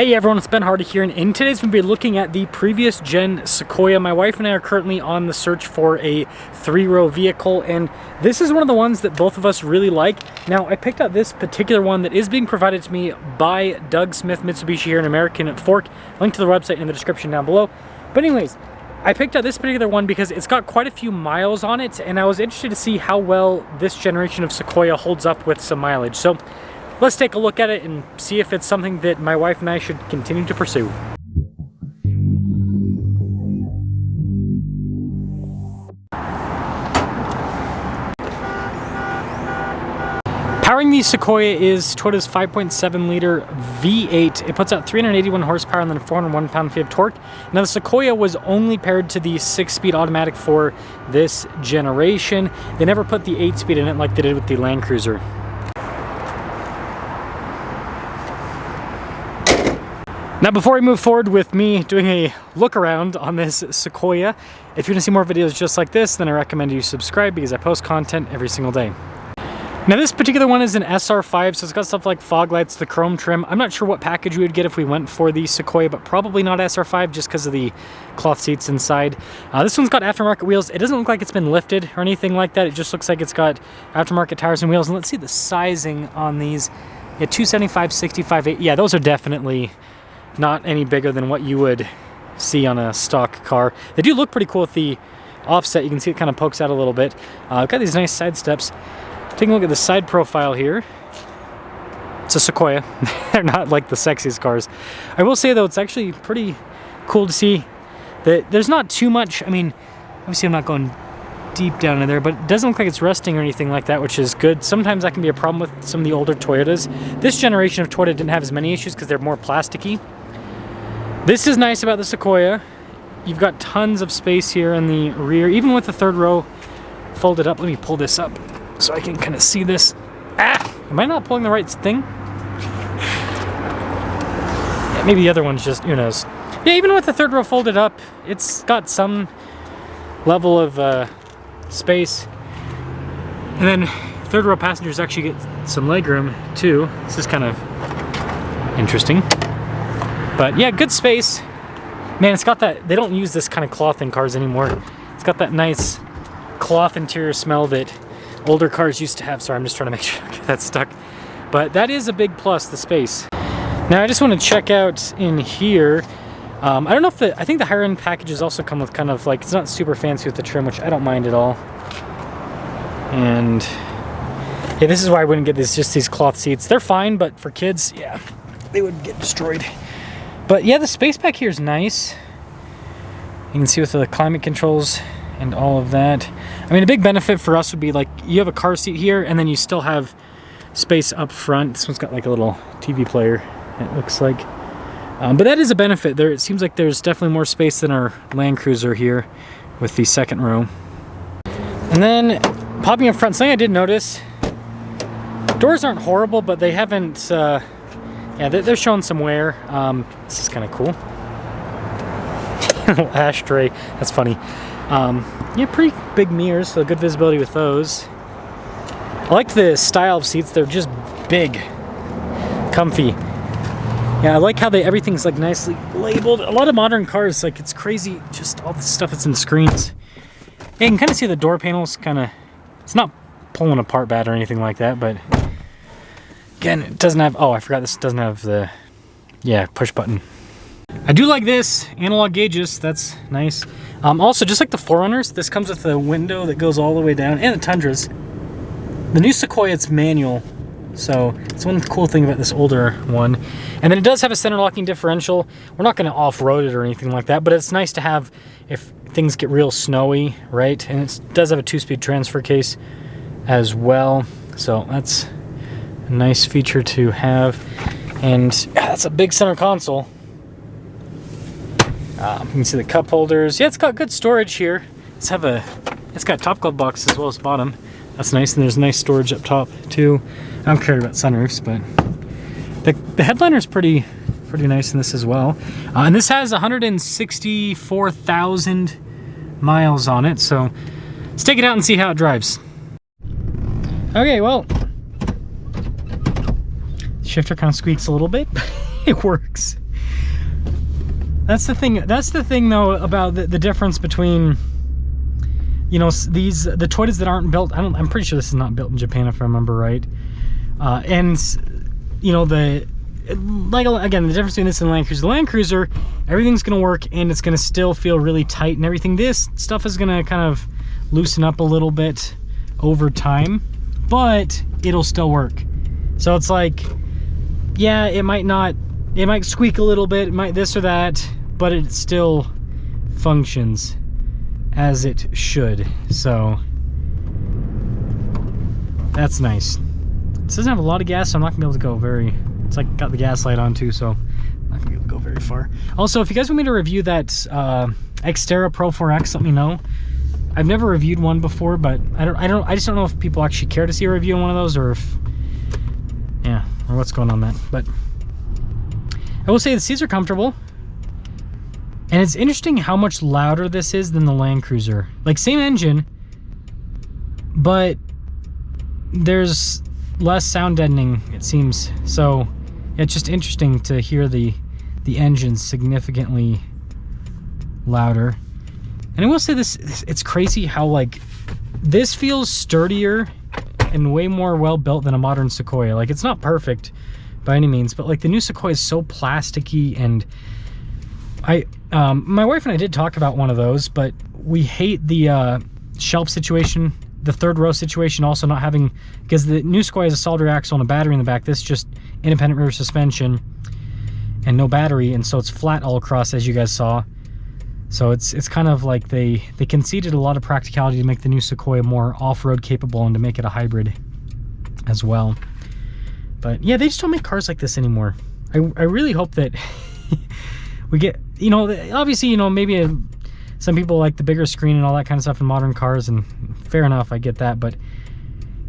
Hey everyone, it's Ben Hardy here, and in today's we'll be looking at the previous gen Sequoia. My wife and I are currently on the search for a 3-row vehicle, and this is one of the ones that both of us really like. Now, I picked out this particular one that is being provided to me by Doug Smith Mitsubishi here in American Fork. Link to the website in the description down below. But anyways, I picked out this particular one because it's got quite a few miles on it, and I was interested to see how well this generation of Sequoia holds up with some mileage. So let's take a look at it and see if it's something that my wife and I should continue to pursue. Powering the Sequoia is Toyota's 5.7 liter V8. It puts out 381 horsepower and then 401 pound-feet of torque. Now the Sequoia was only paired to the 6-speed automatic for this generation. They never put the 8-speed in it like they did with the Land Cruiser. Now before we move forward with me doing a look around on this Sequoia, if you want to see more videos just like this, then I recommend you subscribe because I post content every single day. Now this particular one is an SR5, so it's got stuff like fog lights, the chrome trim. I'm not sure what package we would get if we went for the Sequoia, but probably not SR5 just because of the cloth seats inside. This one's got aftermarket wheels. It doesn't look like it's been lifted or anything like that. It just looks like it's got aftermarket tires and wheels. And let's see the sizing on these. Yeah, 275, 65, 8. Yeah, those are definitely not any bigger than what you would see on a stock car. They do look pretty cool with the offset. You can see it kind of pokes out a little bit. Got these nice side steps. Taking a look at the side profile here. It's a Sequoia. They're not like the sexiest cars. I will say though, it's actually pretty cool to see that there's not too much. I mean, obviously I'm not going deep down in there, but it doesn't look like it's rusting or anything like that, which is good. Sometimes that can be a problem with some of the older Toyotas. This generation of Toyota didn't have as many issues because they're more plasticky. This is nice about the Sequoia. You've got tons of space here in the rear, even with the third row folded up. Let me pull this up so I can kind of see this. Am I not pulling the right thing? Yeah, maybe the other one's just, who knows. Yeah, even with the third row folded up, it's got some level of space. And then third row passengers actually get some legroom too. This is kind of interesting. But yeah, good space. Man, it's got that, they don't use this kind of cloth in cars anymore. It's got that nice cloth interior smell that older cars used to have. Sorry, I'm just trying to make sure I get that stuck. But that is a big plus, the space. Now I just want to check out in here. I don't know if I think the higher end packages also come with kind of like, it's not super fancy with the trim, which I don't mind at all. And yeah, this is why I wouldn't get this, just these cloth seats. They're fine, but for kids, yeah, they would get destroyed. But yeah, the space back here is nice. You can see with the climate controls and all of that. I mean, a big benefit for us would be like, you have a car seat here and then you still have space up front. This one's got like a little TV player, it looks like. But that is a benefit. There, it seems like there's definitely more space than our Land Cruiser here with the second row. And then popping up front, something I did notice, doors aren't horrible, but they haven't, yeah, they're showing some wear. This is kind of cool. Ashtray, that's funny. Yeah, pretty big mirrors, so good visibility with those. I like the style of seats. They're just big, comfy. Yeah, I like how everything's like nicely labeled. A lot of modern cars, like it's crazy, just all the stuff that's in screens. Yeah, you can kind of see the door panels kind of, it's not pulling apart bad or anything like that, but again, it doesn't have, oh, I forgot this doesn't have the, yeah, push button. I do like this, analog gauges, that's nice. Also, just like the 4Runners, this comes with a window that goes all the way down, and the Tundras. The new Sequoia, it's manual, so it's one cool thing about this older one. And then it does have a center locking differential. We're not going to off-road it or anything like that, but it's nice to have if things get real snowy, right? And it does have a 2-speed transfer case as well, so that's a nice feature to have. And that's a big center console. You can see the cup holders. Yeah, it's got good storage here. It's got a top glove box as well as bottom. That's nice, and there's nice storage up top too. I don't care about sunroofs, but the headliner is pretty nice in this as well. And this has 164,000 miles on it, so let's take it out and see how it drives. Okay, well, shifter kind of squeaks a little bit, but it works. That's the thing. That's the thing, though, about the difference between, you know, the Toyotas that aren't built. I'm pretty sure this is not built in Japan, if I remember right. And you know, like again, the difference between this and the Land Cruiser. The Land Cruiser, everything's gonna work, and it's gonna still feel really tight and everything. This stuff is gonna kind of loosen up a little bit over time, but it'll still work. So it's like, yeah, it might squeak a little bit, it might this or that, but it still functions as it should. So that's nice. This doesn't have a lot of gas, so I'm not gonna be able to go very, it's like got the gas light on too, so I'm not gonna be able to go very far. Also, if you guys want me to review that Xterra Pro 4X, let me know. I've never reviewed one before, but I just don't know if people actually care to see a review on one of those, or if, yeah, or what's going on that. But I will say the seats are comfortable, and it's interesting how much louder this is than the Land Cruiser. Like, same engine, but there's less sound deadening, it seems. So it's just interesting to hear the engine significantly louder. And I will say this, it's crazy how, like, this feels sturdier and way more well built than a modern Sequoia. Like, it's not perfect by any means, but like the new Sequoia is so plasticky, and my wife and I did talk about one of those, but we hate the shelf situation, the third row situation, also not having, because the new Sequoia has a solid rear axle and a battery in the back. This is just independent rear suspension and no battery, and so it's flat all across, as you guys saw. So it's kind of like they conceded a lot of practicality to make the new Sequoia more off-road capable and to make it a hybrid as well. But yeah, they just don't make cars like this anymore. I really hope that we get, you know, obviously, you know, maybe some people like the bigger screen and all that kind of stuff in modern cars, and fair enough, I get that, but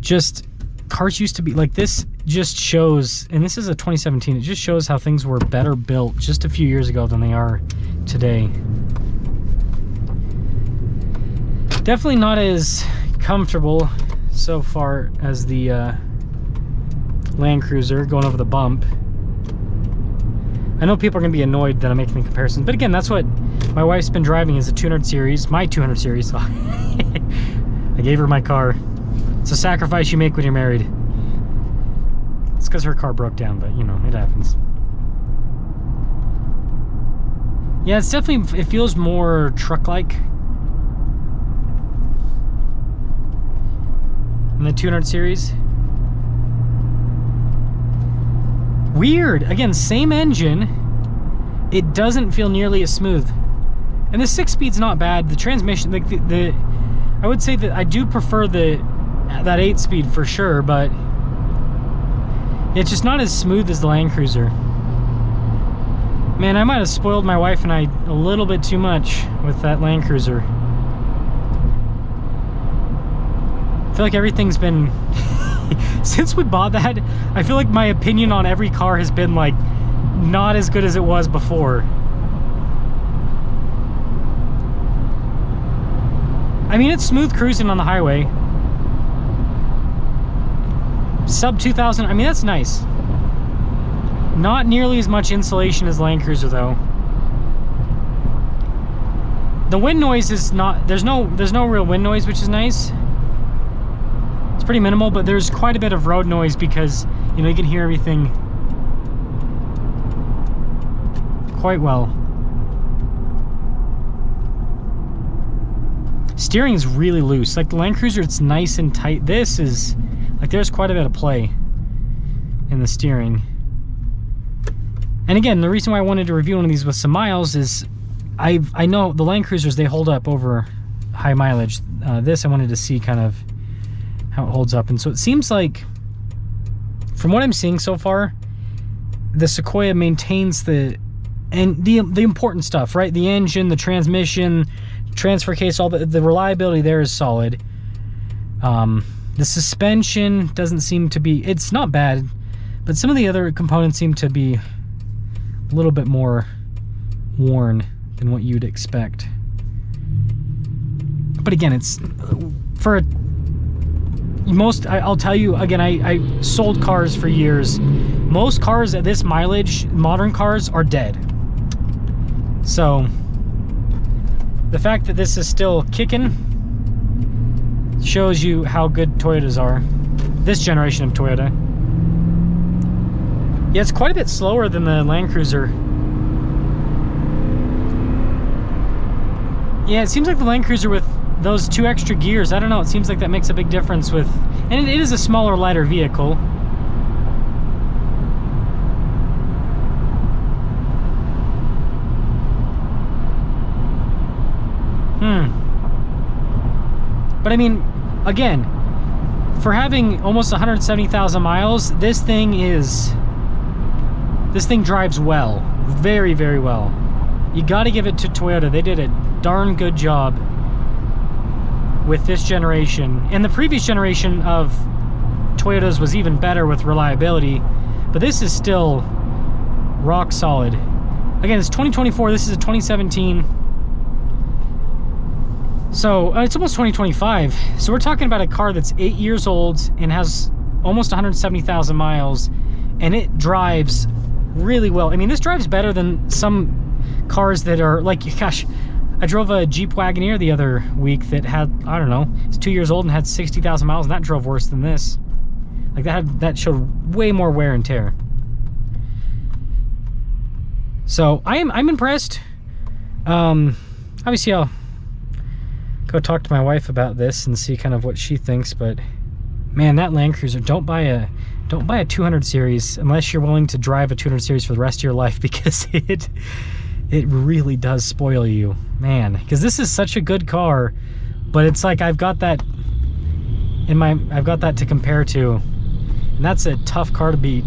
just cars used to be like this. Just shows, and this is a 2017, it just shows how things were better built just a few years ago than they are today. Definitely not as comfortable so far as the Land Cruiser going over the bump. I know people are going to be annoyed that I'm making the comparison, but again, that's what my wife's been driving, is a 200 series, my 200 series. I gave her my car. It's a sacrifice you make when you're married. It's because her car broke down, but you know, it happens. Yeah, it's definitely, it feels more truck-like in the 200 series. Weird. Again, same engine. It doesn't feel nearly as smooth. And the 6-speed's not bad. The transmission, like I would say that I do prefer that 8-speed for sure, but it's just not as smooth as the Land Cruiser. Man, I might have spoiled my wife and I a little bit too much with that Land Cruiser. I feel like everything's been since we bought that, I feel like my opinion on every car has been like not as good as it was before. I mean, it's smooth cruising on the highway. Sub 2,000, I mean, that's nice. Not nearly as much insulation as Land Cruiser though. The wind noise is not, there's no real wind noise, which is nice. It's pretty minimal, but there's quite a bit of road noise because, you know, you can hear everything quite well. Steering is really loose. Like the Land Cruiser, it's nice and tight. This is, like, there's quite a bit of play in the steering. And again, the reason why I wanted to review one of these with some miles is I know the Land Cruisers, they hold up over high mileage. This I wanted to see kind of how it holds up. And so it seems like, from what I'm seeing so far, the Sequoia maintains the important stuff, right? The engine, the transmission, transfer case, all the reliability there is solid. The suspension doesn't seem to be, it's not bad, but some of the other components seem to be a little bit more worn than what you'd expect. But again, it's for a I'll tell you again, I sold cars for years. Most cars at this mileage, modern cars, are dead. So the fact that this is still kicking shows you how good Toyotas are. This generation of Toyota. Yeah, it's quite a bit slower than the Land Cruiser. Yeah, it seems like the Land Cruiser with those 2 extra gears, I don't know, it seems like that makes a big difference with, and it is a smaller, lighter vehicle. But I mean, again, for having almost 170,000 miles, this thing drives well, very, very well. You got to give it to Toyota. They did a darn good job with this generation. And the previous generation of Toyotas was even better with reliability, but this is still rock solid. Again, it's 2024, this is a 2017. So it's almost 2025. So we're talking about a car that's 8 years old and has almost 170,000 miles, and it drives really well. I mean, this drives better than some cars that are like, gosh, I drove a Jeep Wagoneer the other week that had, I don't know, it's 2 years old and had 60,000 miles, and that drove worse than this. Like that showed way more wear and tear. So I'm impressed. Obviously I'll go talk to my wife about this and see kind of what she thinks, but man, that Land Cruiser, don't buy a 200 series unless you're willing to drive a 200 series for the rest of your life, because it really does spoil you, man. Because this is such a good car, but it's like I've got that to compare to, and that's a tough car to beat.